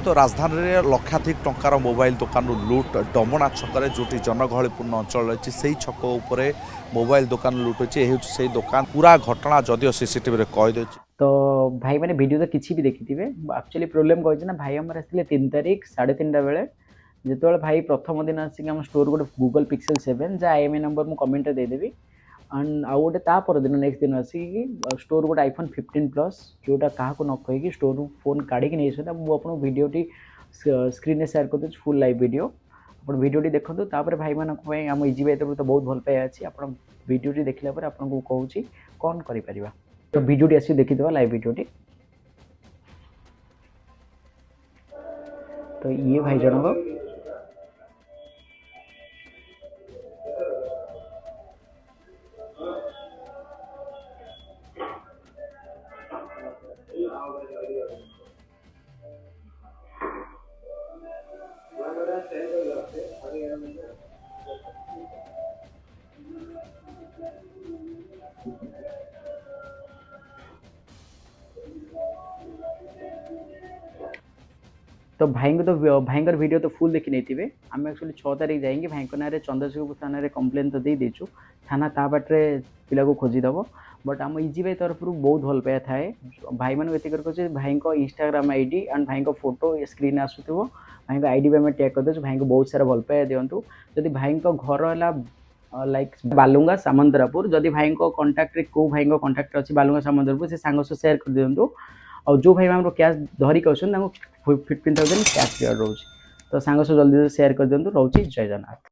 तो राजधानी में लक्षाधिक टंकार मोबाइल दुकान लुट डमणा छक जो जनगहलीपूर्ण अंचल रही से छक उपर मोबाइल दुकान लुट होती दुकान पूरा घटना जदिव सीसीटीवी कैद होती। तो भाई मैंने वीडियो तो किसी भी देखी थे एक्चुअली प्रोब्लेम कही ना भाई आम आसते 3 तारिख 3:30 बेले जो भाई प्रथम दिन आसिक आम स्टोर गोटे गूगल पिक्सेल 7 जहाँ IMEI नंबर मुझे कमेंट देदेवी एंड आउ गोटे तापर दिन नेक्स्ट दिन आसिक स्टोर गोटे iPhone 15 प्लस जोटा क्या न कहीकि स्टोर फोन काढ़ी नहीं मुझे वीडियोटी स्क्रीन शेयर कर दूँ फुल लाइव वीडियो आप वीडियोटी देखो तापर भाई मानक आम इजी भाई तरफ तो बहुत भल पाया अच्छी आप वीडियोटी देखला आपको कहूँ कौन कर तो वीडियोटी आसी देखीद लाइव वीडियोटी। तो ये भाई जनक तो भाई वीडियो तो फुल देखी नहीं थे आम एक्चुअली 6 तारिख जाएंगे भाई ना चंद्रशेखर थाना कम्प्लेन तो देचु थाना ता बाटे पिला को खोजीदेव बट आम इजी भाई तरफ बहुत भल पाया थाए भाई मैंने ये भाई इंस्टाग्राम आईडी एंड भाई फोटो स्क्रीन आसुव भाई आईडी भी आम टैग करदे भाई को बहुत सारा भल पाया दिंतु जदि भाई घर है लाइक बालुंगा सामंतरापुर जदि भाई कंटाक्ट कौ भाई कंटाक्ट अच्छी बालुंगा सामंतरापुर से सांग सह सेयार कर दिंतु और जो भाई आम कैश धरिक अच्छा 15,000 कैश क्लियर रोचे तो सांग सह जल्दी सेयार कर दिंतु रोचे जय जगन्नाथ।